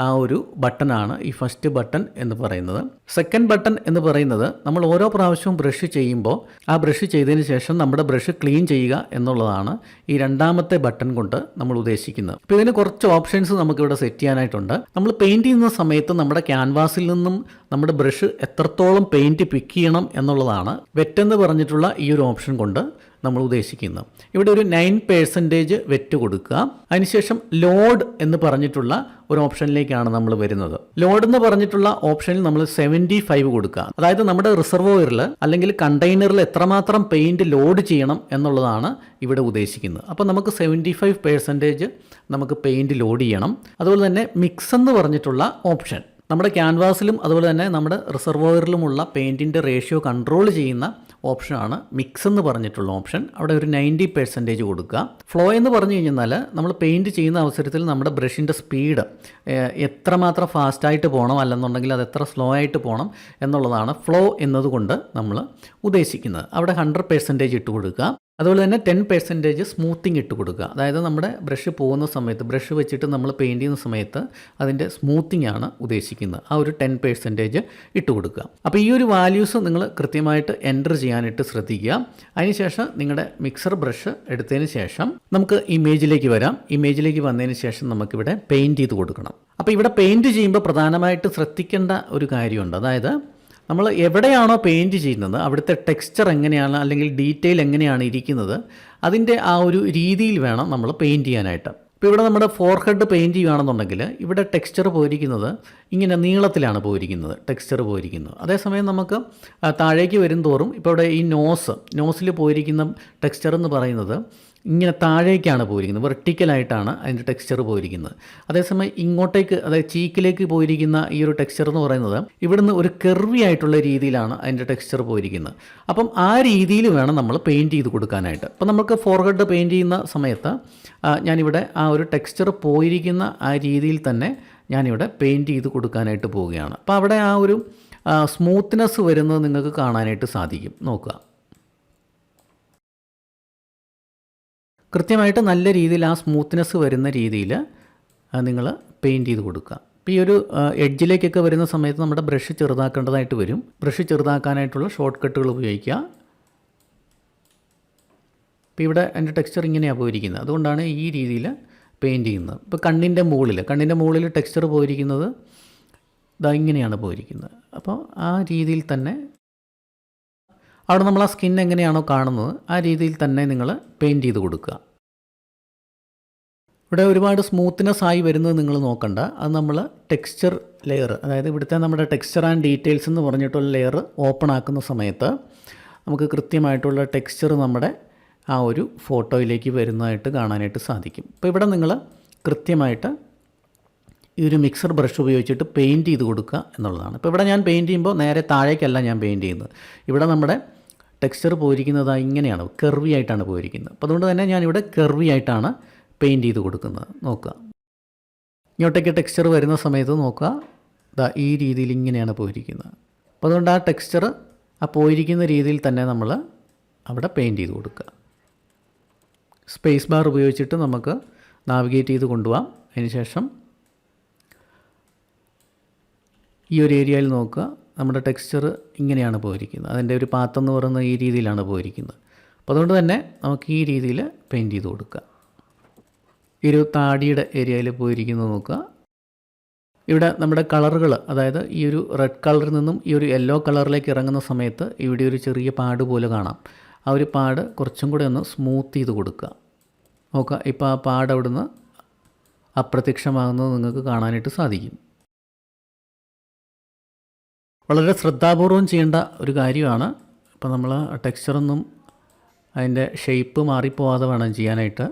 Speaker 1: ആ ഒരു ബട്ടണാണ് ഈ ഫസ്റ്റ് ബട്ടൺ എന്ന് പറയുന്നത്. സെക്കൻഡ് ബട്ടൺ എന്ന് പറയുന്നത് നമ്മൾ ഓരോ പ്രാവശ്യവും ബ്രഷ് ചെയ്യുമ്പോൾ ആ ബ്രഷ് ചെയ്തതിന് ശേഷം നമ്മുടെ ബ്രഷ് ക്ലീൻ ചെയ്യുക എന്നുള്ളതാണ് ഈ രണ്ടാമത്തെ ബട്ടൺ കൊണ്ട് നമ്മൾ ഉദ്ദേശിക്കുന്നത്. അപ്പോൾ ഇതിന് കുറച്ച് ഓപ്ഷൻസ് നമുക്കിവിടെ സെറ്റ് ചെയ്യാനായിട്ടുണ്ട്. നമ്മൾ പെയിൻറ്റ് ചെയ്യുന്ന സമയത്ത് നമ്മുടെ ക്യാൻവാസിൽ നിന്നും നമ്മുടെ ബ്രഷ് എത്രത്തോളം പെയിൻറ്റ് പിക്ക് ചെയ്യണം എന്നുള്ളതാണ് വെറ്റ് എന്ന് പറഞ്ഞിട്ടുള്ള ഈ ഒരു ഓപ്ഷൻ കൊണ്ട് നമ്മൾ ഉദ്ദേശിക്കുന്നത്. ഇവിടെ ഒരു 9% വെറ്റ് കൊടുക്കുക. അതിനുശേഷം ലോഡ് എന്ന് പറഞ്ഞിട്ടുള്ള ഒരു ഓപ്ഷനിലേക്കാണ് നമ്മൾ വരുന്നത്. ലോഡ് എന്ന് പറഞ്ഞിട്ടുള്ള ഓപ്ഷനിൽ നമ്മൾ 75 കൊടുക്കുക. അതായത് നമ്മുടെ റിസർവോയറിൽ അല്ലെങ്കിൽ കണ്ടെയ്നറിൽ എത്രമാത്രം പെയിൻറ്റ് ലോഡ് ചെയ്യണം എന്നുള്ളതാണ് ഇവിടെ ഉദ്ദേശിക്കുന്നത്. അപ്പോൾ നമുക്ക് 75% നമുക്ക് പെയിൻറ്റ് ലോഡ് ചെയ്യണം. അതുപോലെ തന്നെ മിക്സ് എന്ന് പറഞ്ഞിട്ടുള്ള ഓപ്ഷൻ നമ്മുടെ ക്യാൻവാസിലും അതുപോലെ തന്നെ നമ്മുടെ റിസർവോയറിലുമുള്ള പെയിൻറ്റിൻ്റെ റേഷ്യോ കൺട്രോൾ ചെയ്യുന്ന ഓപ്ഷനാണ് മിക്സ് എന്ന് പറഞ്ഞിട്ടുള്ള ഓപ്ഷൻ. അവിടെ ഒരു 90% കൊടുക്കുക. ഫ്ലോ എന്ന് പറഞ്ഞു കഴിഞ്ഞാൽ നമ്മൾ പെയിൻറ്റ് ചെയ്യുന്ന അവസരത്തിൽ നമ്മുടെ ബ്രഷിൻ്റെ സ്പീഡ് എത്രമാത്രം ഫാസ്റ്റായിട്ട് പോകണം, അല്ലെന്നുണ്ടെങ്കിൽ അത് എത്ര സ്ലോ ആയിട്ട് പോകണം എന്നുള്ളതാണ് ഫ്ലോ എന്നതുകൊണ്ട് നമ്മൾ ഉദ്ദേശിക്കുന്നത്. അവിടെ 100% ഇട്ട് കൊടുക്കുക. അതുപോലെ തന്നെ 10% സ്മൂത്തിങ് ഇട്ട് കൊടുക്കുക. അതായത് നമ്മുടെ ബ്രഷ് പോകുന്ന സമയത്ത് ബ്രഷ് വെച്ചിട്ട് നമ്മൾ പെയിൻറ്റ് ചെയ്യുന്ന സമയത്ത് അതിൻ്റെ സ്മൂത്തിങ് ആണ് ഉദ്ദേശിക്കുന്നത്. ആ ഒരു 10% ഇട്ട് കൊടുക്കുക. അപ്പോൾ ഈ ഒരു വാല്യൂസ് നിങ്ങൾ കൃത്യമായിട്ട് എൻ്റർ ചെയ്യാനായിട്ട് ശ്രദ്ധിക്കുക. അതിനുശേഷം നിങ്ങളുടെ മിക്സർ ബ്രഷ് എടുത്തതിന് ശേഷം നമുക്ക് ഇമേജിലേക്ക് വരാം. ഇമേജിലേക്ക് വന്നതിന് ശേഷം നമുക്കിവിടെ പെയിൻറ്റ് ചെയ്ത് കൊടുക്കണം. അപ്പോൾ ഇവിടെ പെയിൻറ്റ് ചെയ്യുമ്പോൾ പ്രധാനമായിട്ട് ശ്രദ്ധിക്കേണ്ട ഒരു കാര്യമുണ്ട്. അതായത് നമ്മൾ എവിടെയാണോ പെയിൻറ്റ് ചെയ്യുന്നത് അവിടുത്തെ ടെക്സ്ചർ എങ്ങനെയാണ് അല്ലെങ്കിൽ ഡീറ്റെയിൽ എങ്ങനെയാണ് ഇരിക്കുന്നത് അതിൻ്റെ ആ ഒരു രീതിയിൽ വേണം നമ്മൾ പെയിൻറ്റ് ചെയ്യാനായിട്ട്. ഇപ്പോൾ ഇവിടെ നമ്മുടെ ഫോർഹെഡ് പെയിൻറ്റ് ചെയ്യുകയാണെന്നുണ്ടെങ്കിൽ ഇവിടെ ടെക്സ്ചർ പോയിരിക്കുന്നത് ഇങ്ങനെ നീളത്തിലാണ് പോയിരിക്കുന്നത്, ടെക്സ്ചർ പോയിരിക്കുന്നത്. അതേസമയം നമുക്ക് താഴേക്ക് വരും തോറും ഇപ്പോൾ ഇവിടെ ഈ നോസിൽ പോയിരിക്കുന്ന ടെക്സ്ചർ എന്ന് പറയുന്നത് ഇങ്ങനെ താഴേക്കാണ് പോയിരിക്കുന്നത്, വെർട്ടിക്കലായിട്ടാണ് അതിൻ്റെ ടെക്സ്ചർ പോയിരിക്കുന്നത്. അതേസമയം ഇങ്ങോട്ടേക്ക്, അതായത് ചീക്കിലേക്ക് പോയിരിക്കുന്ന ഈ ഒരു ടെക്സ്ചർ എന്ന് പറയുന്നത് ഇവിടുന്ന് ഒരു കെർവി ആയിട്ടുള്ള രീതിയിലാണ് അതിൻ്റെ ടെക്സ്ചർ പോയിരിക്കുന്നത്. അപ്പം ആ രീതിയിൽ വേണം നമ്മൾ പെയിൻറ്റ് ചെയ്ത് കൊടുക്കാനായിട്ട്. അപ്പം നമുക്ക് ഫോർഹെഡ് പെയിൻറ്റ് ചെയ്യുന്ന സമയത്ത് ഞാനിവിടെ ആ ഒരു ടെക്സ്ചർ പോയിരിക്കുന്ന ആ രീതിയിൽ തന്നെ ഞാനിവിടെ പെയിൻറ്റ് ചെയ്ത് കൊടുക്കാനായിട്ട് പോവുകയാണ്. അപ്പോൾ അവിടെ ആ ഒരു സ്മൂത്ത്നെസ് വരുന്നത് നിങ്ങൾക്ക് കാണാനായിട്ട് സാധിക്കും. നോക്കുക, കൃത്യമായിട്ട് നല്ല രീതിയിൽ ആ സ്മൂത്ത്നെസ് വരുന്ന രീതിയിൽ നിങ്ങൾ പെയിൻറ്റ് ചെയ്ത് കൊടുക്കുക. ഇപ്പോൾ ഈ ഒരു എഡ്ജിലേക്കൊക്കെ വരുന്ന സമയത്ത് നമ്മുടെ ബ്രഷ് ചെറുതാക്കേണ്ടതായിട്ട് വരും. ബ്രഷ് ചെറുതാക്കാനായിട്ടുള്ള ഷോർട്ട് കട്ടുകൾ ഉപയോഗിക്കുക. ഇപ്പോൾ ഇവിടെ എൻ്റെ ടെക്സ്ചർ ഇങ്ങനെയാണ് പോയിരിക്കുന്നത്, അതുകൊണ്ടാണ് ഈ രീതിയിൽ പെയിൻറ്റ് ചെയ്യുന്നത്. ഇപ്പോൾ കണ്ണിൻ്റെ മുകളിൽ ടെക്സ്ചർ പോയിരിക്കുന്നത് ഇതാ ഇങ്ങനെയാണ് പോയിരിക്കുന്നത്. അപ്പോൾ ആ രീതിയിൽ തന്നെ അവിടെ നമ്മൾ ആ സ്കിൻ എങ്ങനെയാണോ കാണുന്നത് ആ രീതിയിൽ തന്നെ നിങ്ങൾ പെയിൻറ്റ് ചെയ്ത് കൊടുക്കുക. ഇവിടെ ഒരുപാട് സ്മൂത്ത്നെസ് ആയി വരുന്നത് നിങ്ങൾ നോക്കണ്ട. അത് നമ്മൾ ടെക്സ്ചർ ലെയർ, അതായത് ഇവിടുത്തെ നമ്മുടെ ടെക്സ്ചർ ആൻഡ് ഡീറ്റെയിൽസ് എന്ന് പറഞ്ഞിട്ടുള്ള ലെയർ ഓപ്പൺ ആക്കുന്ന സമയത്ത് നമുക്ക് കൃത്യമായിട്ടുള്ള ടെക്സ്ചർ നമ്മുടെ ആ ഒരു ഫോട്ടോയിലേക്ക് വരുന്നതായിട്ട് കാണാനായിട്ട് സാധിക്കും. ഇപ്പോൾ ഇവിടെ നിങ്ങൾ കൃത്യമായിട്ട് ഈ ഒരു മിക്സർ ബ്രഷ് ഉപയോഗിച്ചിട്ട് പെയിൻറ്റ് ചെയ്ത് കൊടുക്കുക എന്നുള്ളതാണ്. ഇപ്പോൾ ഇവിടെ ഞാൻ പെയിൻറ്റ് ചെയ്യുമ്പോൾ നേരെ താഴേക്കല്ല ഞാൻ പെയിൻറ്റ് ചെയ്യുന്നത്. ഇവിടെ നമ്മുടെ ടെക്സ്ചർ പോയിരിക്കുന്നത് ഇങ്ങനെയാണ്, കെർവി ആയിട്ടാണ് പോയിരിക്കുന്നത്. അപ്പോൾ അതുകൊണ്ട് തന്നെ ഞാനിവിടെ കെർവി ആയിട്ടാണ് പെയിൻറ്റ് ചെയ്ത് കൊടുക്കുന്നത്. നോക്കുക, ഇങ്ങോട്ടേക്ക് ടെക്സ്ചർ വരുന്ന സമയത്ത് നോക്കുക, ഇതാ ഈ രീതിയിൽ ഇങ്ങനെയാണ് പോയിരിക്കുന്നത്. അപ്പോൾ അതുകൊണ്ട് ആ ടെക്സ്ചർ ആ പോയിരിക്കുന്ന രീതിയിൽ തന്നെ നമ്മൾ അവിടെ പെയിൻറ്റ് ചെയ്ത് കൊടുക്കുക. സ്പേസ് ബാർ ഉപയോഗിച്ചിട്ട് നമുക്ക് നാവിഗേറ്റ് ചെയ്ത് കൊണ്ടുപോകാം. അതിനുശേഷം ഈ ഒരു ഏരിയയിൽ നോക്കുക, നമ്മുടെ ടെക്സ്ചർ ഇങ്ങനെയാണ് പോയിരിക്കുന്നത്. അതിൻ്റെ ഒരു പാത്ത് എന്ന് പറയുന്ന ഈ രീതിയിലാണ് പോയിരിക്കുന്നത്. അപ്പോൾ അതുകൊണ്ട് തന്നെ നമുക്ക് ഈ രീതിയിൽ പെയിൻറ്റ് ചെയ്ത് കൊടുക്കുക. ഈ ഒരു താടിയുടെ ഏരിയയിൽ പോയിരിക്കുന്നത് നോക്കുക. ഇവിടെ നമ്മുടെ കളറുകൾ, അതായത് ഈ ഒരു റെഡ് കളറിൽ നിന്നും ഈ ഒരു യെല്ലോ കളറിലേക്ക് ഇറങ്ങുന്ന സമയത്ത് ഇവിടെ ഒരു ചെറിയ പാട് പോലെ കാണാം. ആ ഒരു പാട് കുറച്ചും കൂടെ ഒന്ന് സ്മൂത്ത് ചെയ്ത് കൊടുക്കുക. നോക്കുക, ഇപ്പോൾ ആ പാട് അവിടുന്ന് അപ്രത്യക്ഷമാകുന്നത് നിങ്ങൾക്ക് കാണാനായിട്ട് സാധിക്കും. വളരെ ശ്രദ്ധാപൂർവം ചെയ്യേണ്ട ഒരു കാര്യമാണ്. ഇപ്പോൾ നമ്മൾ ടെക്സ്ചറൊന്നും അതിൻ്റെ ഷേപ്പ് മാറിപ്പോവാതെ വേണം ചെയ്യാനായിട്ട്.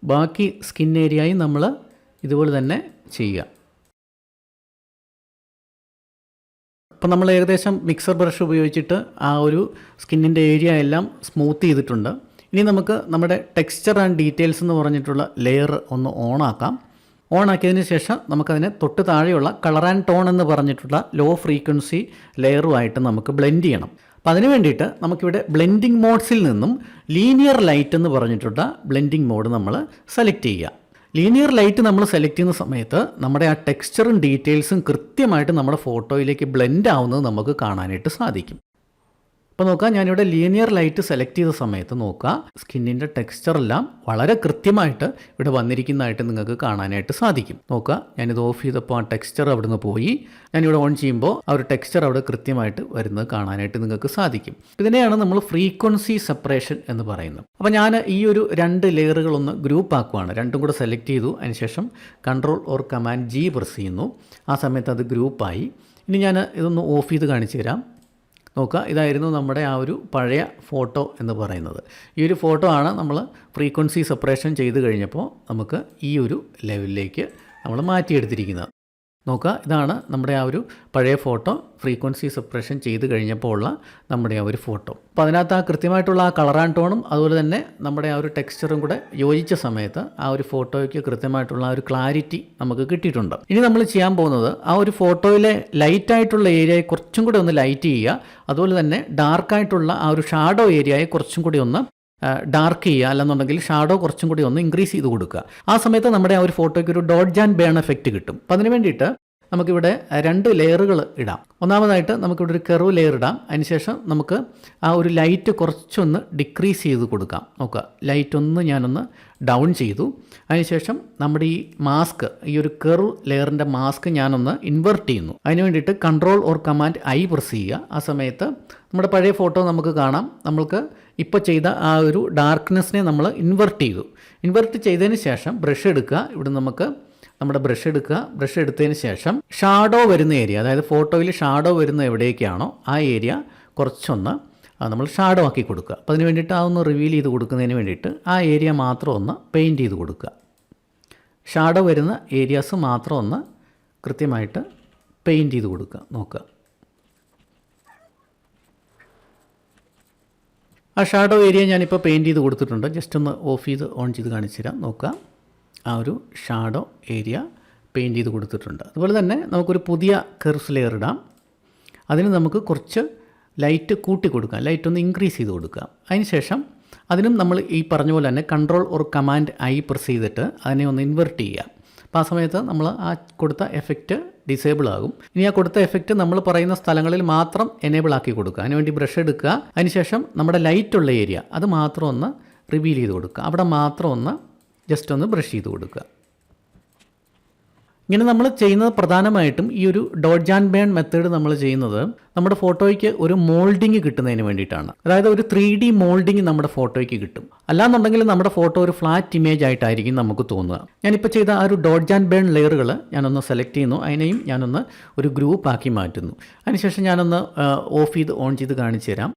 Speaker 1: ബാക്കി സ്കിൻ ഏരിയയും നമ്മൾ ഇതുപോലെ തന്നെ ചെയ്യുക. അപ്പോൾ നമ്മൾ ഏകദേശം മിക്സർ ബ്രഷ് ഉപയോഗിച്ചിട്ട് ആ ഒരു സ്കിന്നിൻ്റെ ഏരിയ എല്ലാം സ്മൂത്ത് ചെയ്തിട്ടുണ്ട്. ഇനി നമുക്ക് നമ്മുടെ ടെക്സ്ചർ ആൻഡ് ഡീറ്റെയിൽസ് എന്ന് പറഞ്ഞിട്ടുള്ള ലെയർ ഒന്ന് ഓണാക്കാം. ഓണാക്കിയതിന് ശേഷം നമുക്കതിനെ തൊട്ട് താഴെയുള്ള കളർ ആൻഡ് ടോൺ എന്ന് പറഞ്ഞിട്ടുള്ള ലോ ഫ്രീക്വൻസി ലെയറുമായിട്ട് നമുക്ക് ബ്ലെൻഡ് ചെയ്യണം. അപ്പോൾ അതിന് വേണ്ടിയിട്ട് നമുക്കിവിടെ ബ്ലെൻഡിങ് മോഡ്സിൽ നിന്നും ലീനിയർ ലൈറ്റ് എന്ന് പറഞ്ഞിട്ടുള്ള ബ്ലെൻഡിങ് മോഡ് നമ്മൾ സെലക്ട് ചെയ്യുക. ലീനിയർ ലൈറ്റ് നമ്മൾ സെലക്ട് ചെയ്യുന്ന സമയത്ത് നമ്മുടെ ആ ടെക്സ്ചറും ഡീറ്റെയിൽസും കൃത്യമായിട്ട് നമ്മുടെ ഫോട്ടോയിലേക്ക് ബ്ലെൻഡ് ആവുന്നത് നമുക്ക് കാണാനായിട്ട് സാധിക്കും. അപ്പോൾ നോക്കുക, ഞാനിവിടെ ലീനിയർ ലൈറ്റ് സെലക്ട് ചെയ്ത സമയത്ത് നോക്കുക, സ്കിന്നിൻ്റെ ടെക്സ്ചറെല്ലാം വളരെ കൃത്യമായിട്ട് ഇവിടെ വന്നിരിക്കുന്നതായിട്ട് നിങ്ങൾക്ക് കാണാനായിട്ട് സാധിക്കും. നോക്കുക, ഞാനിത് ഓഫ് ചെയ്തപ്പോൾ ആ ടെക്സ്ചർ അവിടെ നിന്ന് പോയി. ഞാനിവിടെ ഓൺ ചെയ്യുമ്പോൾ ആ ഒരു ടെക്സ്ചർ അവിടെ കൃത്യമായിട്ട് വരുന്നത് കാണാനായിട്ട് നിങ്ങൾക്ക് സാധിക്കും. ഇതിനെയാണ് നമ്മൾ ഫ്രീക്വൻസി സെപ്പറേഷൻ എന്ന് പറയുന്നത്. അപ്പോൾ ഞാൻ ഈ ഒരു 2 ലെയറുകളൊന്ന് ഗ്രൂപ്പ് ആക്കുവാണ്. രണ്ടും കൂടെ സെലക്ട് ചെയ്തു. അതിനുശേഷം control or command G press ചെയ്യുന്നു. ആ സമയത്ത് അത് ഗ്രൂപ്പായി. ഇനി ഞാൻ ഇതൊന്ന് ഓഫ് ചെയ്ത് കാണിച്ചു തരാം. നോക്കുക, ഇതായിരുന്നു നമ്മുടെ ആ ഒരു പഴയ ഫോട്ടോ എന്ന് പറയുന്നത്. ഈ ഒരു ഫോട്ടോ ആണ് നമ്മൾ ഫ്രീക്വൻസി സെപ്പറേഷൻ ചെയ്ത് കഴിഞ്ഞപ്പോൾ നമുക്ക് ഈ ഒരു ലെവലിലേക്ക് നമ്മൾ മാറ്റിയെടുത്തിരിക്കുന്നത്. നോക്കുക, ഇതാണ് നമ്മുടെ ആ ഒരു പഴയ ഫോട്ടോ ഫ്രീക്വൻസി സെപ്പറേഷൻ ചെയ്ത് കഴിഞ്ഞപ്പോൾ ഉള്ള നമ്മുടെ ആ ഒരു ഫോട്ടോ. അപ്പോൾ അതിനകത്ത് ആ കൃത്യമായിട്ടുള്ള ആ കളർ ആൻഡ് ടോണും അതുപോലെ തന്നെ നമ്മുടെ ആ ഒരു ടെക്സ്ചറും കൂടെ യോജിച്ച സമയത്ത് ആ ഒരു ഫോട്ടോയ്ക്ക് കൃത്യമായിട്ടുള്ള ആ ഒരു ക്ലാരിറ്റി നമുക്ക് കിട്ടിയിട്ടുണ്ട്. ഇനി നമ്മൾ ചെയ്യാൻ പോകുന്നത് ആ ഒരു ഫോട്ടോയിലെ ലൈറ്റായിട്ടുള്ള ഏരിയയെ കുറച്ചും കൂടെ ഒന്ന് ലൈറ്റ് ചെയ്യുക. അതുപോലെ തന്നെ ഡാർക്കായിട്ടുള്ള ആ ഒരു ഷാഡോ ഏരിയയെ കുറച്ചും കൂടി ഒന്ന് ഡാർക്ക് ചെയ്യുക, അല്ലെന്നുണ്ടെങ്കിൽ ഷാഡോ കുറച്ചും കൂടി ഒന്ന് ഇൻക്രീസ് ചെയ്ത് കൊടുക്കുക. ആ സമയത്ത് നമ്മുടെ ആ ഒരു ഫോട്ടോയ്ക്ക് ഒരു ഡോഡ്ജ് ആൻഡ് ബേൺ എഫക്റ്റ് കിട്ടും. അപ്പോൾ അതിന് വേണ്ടിയിട്ട് നമുക്കിവിടെ 2 ലെയറുകൾ ഇടാം. ഒന്നാമതായിട്ട് നമുക്കിവിടെ ഒരു കർവ് ലെയർ ഇടാം. അതിനുശേഷം നമുക്ക് ആ ഒരു ലൈറ്റ് കുറച്ചൊന്ന് ഡിക്രീസ് ചെയ്ത് കൊടുക്കാം. നോക്കുക, ലൈറ്റ് ഞാനൊന്ന് ഡൗൺ ചെയ്തു. അതിനുശേഷം നമ്മുടെ ഈ മാസ്ക്, ഈ ഒരു കർവ് ലെയറിൻ്റെ മാസ്ക് ഞാനൊന്ന് ഇൻവെർട്ട് ചെയ്യുന്നു. അതിന് വേണ്ടിയിട്ട് control or command I press ചെയ്യുക. ആ സമയത്ത് നമ്മുടെ പഴയ ഫോട്ടോ നമുക്ക് കാണാം. നമ്മൾക്ക് ഇപ്പോൾ ചെയ്ത ആ ഒരു ഡാർക്ക്നെസ്സിനെ നമ്മൾ ഇൻവെർട്ട് ചെയ്തു. ഇൻവെർട്ട് ചെയ്തതിന് ശേഷം ബ്രഷ് എടുക്കുക. ഇവിടെ നമുക്ക് നമ്മുടെ ബ്രഷ് എടുക്കുക. ബ്രഷ് എടുത്തതിന് ശേഷം ഷാഡോ വരുന്ന ഏരിയ, അതായത് ഫോട്ടോയിൽ ഷാഡോ വരുന്ന എവിടേക്കാണോ ആ ഏരിയ കുറച്ചൊന്ന് നമ്മൾ ഷാഡോ ആക്കി കൊടുക്കുക. അപ്പോൾ അതിന് വേണ്ടിയിട്ട് അതൊന്ന് റിവീൽ ചെയ്ത് കൊടുക്കുന്നതിന് വേണ്ടിയിട്ട് ആ ഏരിയ മാത്രം ഒന്ന് പെയിൻറ്റ് ചെയ്ത് കൊടുക്കുക. ഷാഡോ വരുന്ന ഏരിയാസ് മാത്രം ഒന്ന് കൃത്യമായിട്ട് പെയിൻറ്റ് ചെയ്ത് കൊടുക്കുക. നോക്കുക, ആ ഷാഡോ ഏരിയ ഞാനിപ്പോൾ പെയിൻറ്റ് ചെയ്ത് കൊടുത്തിട്ടുണ്ട്. ജസ്റ്റ് ഒന്ന് ഓഫ് ചെയ്ത് ഓൺ ചെയ്ത് കാണിച്ചു തരാം. നോക്കുക, ആ ഒരു ഷാഡോ ഏരിയ പെയിൻറ്റ് ചെയ്ത് കൊടുത്തിട്ടുണ്ട്. അതുപോലെ തന്നെ നമുക്കൊരു പുതിയ കർവ്സ് ലെയർ ഇടാം. അതിന് നമുക്ക് കുറച്ച് ലൈറ്റ് കൂട്ടി കൊടുക്കാം, ലൈറ്റ് ഒന്ന് ഇൻക്രീസ് ചെയ്ത് കൊടുക്കാം. അതിനുശേഷം അതിനും നമ്മൾ ഈ പറഞ്ഞ പോലെ തന്നെ control or command I press ചെയ്തിട്ട് അതിനെ ഒന്ന് ഇൻവെർട്ട് ചെയ്യുക. അപ്പോൾ ആ സമയത്ത് നമ്മൾ ആ കൊടുത്ത എഫക്റ്റ് ഡിസേബിൾ ആകും. ഇനി ആ കൊടുത്ത എഫക്റ്റ് നമ്മൾ പറയുന്ന സ്ഥലങ്ങളിൽ മാത്രം എനേബിൾ ആക്കി കൊടുക്കുക. അതിനുവേണ്ടി ബ്രഷ് എടുക്കുക. അതിനുശേഷം നമ്മുടെ ലൈറ്റുള്ള ഏരിയ അത് മാത്രം ഒന്ന് റിവീൽ ചെയ്ത് കൊടുക്കുക. അവിടെ മാത്രം ഒന്ന് ജസ്റ്റ് ഒന്ന് ബ്രഷ് ചെയ്ത് കൊടുക്കുക. ഇങ്ങനെ നമ്മൾ ചെയ്യുന്നത് പ്രധാനമായിട്ടും ഈ ഒരു ഡോഡ്ജ് ആൻഡ് ബേൺ മെത്തേഡ് നമ്മൾ ചെയ്യുന്നത് നമ്മുടെ ഫോട്ടോയ്ക്ക് ഒരു മോൾഡിങ് കിട്ടുന്നതിന് വേണ്ടിയിട്ടാണ്. അതായത് ഒരു 3D മോൾഡിങ് നമ്മുടെ ഫോട്ടോയ്ക്ക് കിട്ടും. അല്ലാന്നുണ്ടെങ്കിൽ നമ്മുടെ ഫോട്ടോ ഒരു ഫ്ലാറ്റ് ഇമേജ് ആയിട്ടായിരിക്കും നമുക്ക് തോന്നുക. ഞാനിപ്പോൾ ചെയ്ത ആ ഒരു ഡോഡ്ജ് ആൻഡ് ബേൺ ലെയറുകൾ ഞാനൊന്ന് സെലക്ട് ചെയ്യുന്നു. അതിനെയും ഞാനൊന്ന് ഒരു ഗ്രൂപ്പ് ആക്കി മാറ്റുന്നു. അതിനുശേഷം ഞാനൊന്ന് ഓഫ് ചെയ്ത് ഓൺ ചെയ്ത് കാണിച്ചു തരാം.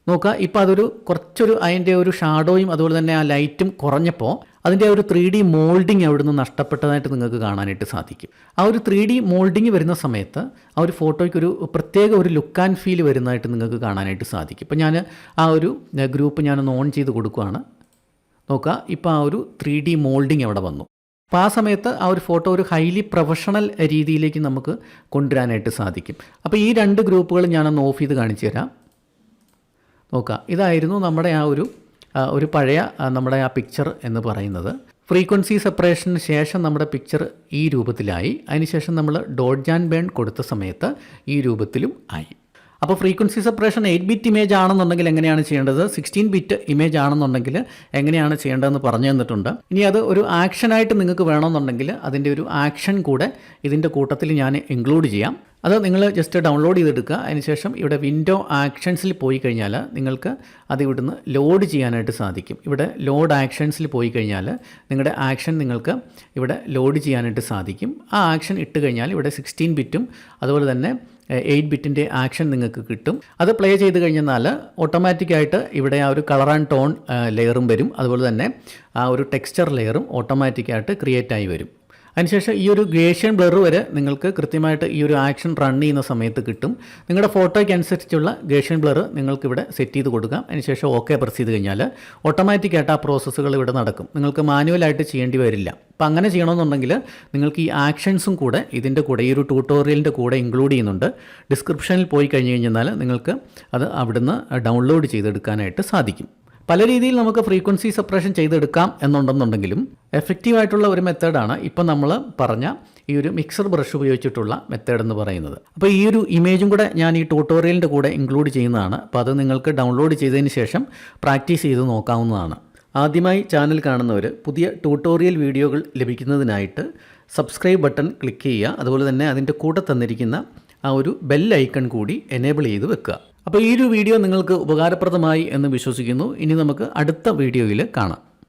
Speaker 1: നോക്കുക, ഇപ്പോൾ അതൊരു കുറച്ചൊരു അതിൻ്റെ ഒരു ഷാഡോയും അതുപോലെ തന്നെ ആ ലൈറ്റും കുറഞ്ഞപ്പോൾ അതിൻ്റെ ആ ഒരു 3D മോൾഡിങ് അവിടെ നിന്ന് നഷ്ടപ്പെട്ടതായിട്ട് നിങ്ങൾക്ക് കാണാനായിട്ട് സാധിക്കും. ആ ഒരു 3D മോൾഡിങ് വരുന്ന സമയത്ത് ആ ഒരു ഫോട്ടോയ്ക്ക് ഒരു പ്രത്യേക ഒരു ലുക്ക് ആൻഡ് ഫീൽ വരുന്നതായിട്ട് നിങ്ങൾക്ക് കാണാനായിട്ട് സാധിക്കും. ഇപ്പോൾ ഞാൻ ആ ഒരു ഗ്രൂപ്പ് ഞാനൊന്ന് ഓൺ ചെയ്ത് കൊടുക്കുകയാണ്. നോക്കുക, ഇപ്പോൾ ആ ഒരു 3D മോൾഡിങ് അവിടെ വന്നു. അപ്പോൾ ആ സമയത്ത് ആ ഒരു ഫോട്ടോ ഒരു ഹൈലി പ്രൊഫഷണൽ രീതിയിലേക്ക് നമുക്ക് കൊണ്ടുവരാനായിട്ട് സാധിക്കും. അപ്പോൾ ഈ 2 ഗ്രൂപ്പുകൾ ഞാനൊന്ന് ഓഫ് ചെയ്ത് കാണിച്ചു തരാം. നോക്കുക, ഇതായിരുന്നു നമ്മുടെ ആ ഒരു പഴയ നമ്മുടെ ആ പിക്ചർ എന്ന് പറയുന്നത്. ഫ്രീക്വൻസി സെപ്പറേഷന് ശേഷം നമ്മുടെ പിക്ചർ ഈ രൂപത്തിലായി. അതിനുശേഷം നമ്മൾ ഡോഡ്ജ് ആൻഡ് ബേൺ കൊടുത്ത സമയത്ത് ഈ രൂപത്തിലും ആയി. അപ്പോൾ ഫ്രീക്വൻസി സെപ്പറേഷൻ 8 ബിറ്റ് ഇമേജ് ആണെന്നുണ്ടെങ്കിൽ എങ്ങനെയാണ് ചെയ്യേണ്ടത്, 16 ബിറ്റ് ഇമേജ് ആണെന്നുണ്ടെങ്കിൽ എങ്ങനെയാണ് ചെയ്യേണ്ടതെന്ന് പറഞ്ഞു തന്നിട്ടുണ്ട്. ഇനി അത് ഒരു ആക്ഷനായിട്ട് നിങ്ങൾക്ക് വേണമെന്നുണ്ടെങ്കിൽ അതിൻ്റെ ഒരു ആക്ഷൻ കൂടെ ഇതിൻ്റെ കൂട്ടത്തിൽ ഞാൻ ഇൻക്ലൂഡ് ചെയ്യാം. അത് നിങ്ങൾ ജസ്റ്റ് ഡൗൺലോഡ് ചെയ്തെടുക്കുക. അതിനുശേഷം ഇവിടെ വിൻഡോ ആക്ഷൻസിൽ പോയി കഴിഞ്ഞാൽ നിങ്ങൾക്ക് അത് ഇവിടുന്ന് ലോഡ് ചെയ്യാനായിട്ട് സാധിക്കും. ഇവിടെ ലോഡ് ആക്ഷൻസിൽ പോയി കഴിഞ്ഞാൽ നിങ്ങളുടെ ആക്ഷൻ നിങ്ങൾക്ക് ഇവിടെ ലോഡ് ചെയ്യാനായിട്ട് സാധിക്കും. ആ ആക്ഷൻ ഇട്ട് കഴിഞ്ഞാൽ ഇവിടെ 16 ബിറ്റും അതുപോലെ തന്നെ 8 ബിറ്റിൻ്റെ ആക്ഷൻ നിങ്ങൾക്ക് കിട്ടും. അത് പ്ലേ ചെയ്ത് കഴിഞ്ഞാൽ ഓട്ടോമാറ്റിക്കായിട്ട് ഇവിടെ ആ ഒരു കളർ ആൻഡ് ടോൺ ലെയറും വരും. അതുപോലെ തന്നെ ആ ഒരു ടെക്സ്ചർ ലെയറും ഓട്ടോമാറ്റിക്കായിട്ട് ക്രിയേറ്റ് ആയി വരും. അതിനുശേഷം ഈ ഒരു ഗേഷ്യൻ ബ്ലർ വരെ നിങ്ങൾക്ക് കൃത്യമായിട്ട് ഈ ഒരു ആക്ഷൻ റൺ ചെയ്യുന്ന സമയത്ത് കിട്ടും. നിങ്ങളുടെ ഫോട്ടോയ്ക്ക് അനുസരിച്ചുള്ള ഗേഷ്യൻ ബ്ലർ നിങ്ങൾക്കിവിടെ സെറ്റ് ചെയ്ത് കൊടുക്കാം. അതിനുശേഷം ഓക്കെ പ്രസ് ചെയ്ത് കഴിഞ്ഞാൽ ഓട്ടോമാറ്റിക്കായിട്ട് ആ പ്രോസസ്സുകൾ ഇവിടെ നടക്കും. നിങ്ങൾക്ക് മാനുവലായിട്ട് ചെയ്യേണ്ടി വരില്ല. അപ്പോൾ അങ്ങനെ ചെയ്യണമെന്നുണ്ടെങ്കിൽ നിങ്ങൾക്ക് ഈ ആക്ഷൻസും കൂടെ ഇതിൻ്റെ കൂടെ ഈ ഒരു ട്യൂട്ടോറിയലിൻ്റെ കൂടെ ഇൻക്ലൂഡ് ചെയ്യുന്നുണ്ട്. ഡിസ്ക്രിപ്ഷനിൽ പോയി കഴിഞ്ഞ് കഴിഞ്ഞാൽ നിങ്ങൾക്ക് അത് അവിടുന്ന് ഡൗൺലോഡ് ചെയ്തെടുക്കാനായിട്ട് സാധിക്കും. പല രീതിയിൽ നമുക്ക് ഫ്രീക്വൻസി സെപ്പറേഷൻ ചെയ്തെടുക്കാം എന്നുണ്ടെന്നുണ്ടെങ്കിലും എഫക്റ്റീവായിട്ടുള്ള ഒരു മെത്തേഡാണ് ഇപ്പം നമ്മൾ പറഞ്ഞ ഈ ഒരു മിക്സർ ബ്രഷ് ഉപയോഗിച്ചിട്ടുള്ള മെത്തേഡ് എന്ന് പറയുന്നത്. അപ്പോൾ ഈ ഒരു ഇമേജും കൂടെ ഞാൻ ഈ ട്യൂട്ടോറിയലിൻ്റെ കൂടെ ഇൻക്ലൂഡ് ചെയ്യുന്നതാണ്. അപ്പോൾ അത് നിങ്ങൾക്ക് ഡൗൺലോഡ് ചെയ്തതിന് ശേഷം പ്രാക്ടീസ് ചെയ്ത് നോക്കാവുന്നതാണ്. ആദ്യമായി ചാനൽ കാണുന്നവർ പുതിയ ട്യൂട്ടോറിയൽ വീഡിയോകൾ ലഭിക്കുന്നതിനായിട്ട് സബ്സ്ക്രൈബ് ബട്ടൺ ക്ലിക്ക് ചെയ്യുക. അതുപോലെ തന്നെ അതിൻ്റെ കൂടെ തന്നിരിക്കുന്ന ആ ഒരു ബെൽ ഐക്കൺ കൂടി എനേബിൾ ചെയ്ത് വെക്കുക. അപ്പോൾ ഈ ഒരു വീഡിയോ നിങ്ങൾക്ക് ഉപകാരപ്രദമായി എന്ന് വിശ്വസിക്കുന്നു. ഇനി നമുക്ക് അടുത്ത വീഡിയോയിൽ കാണാം.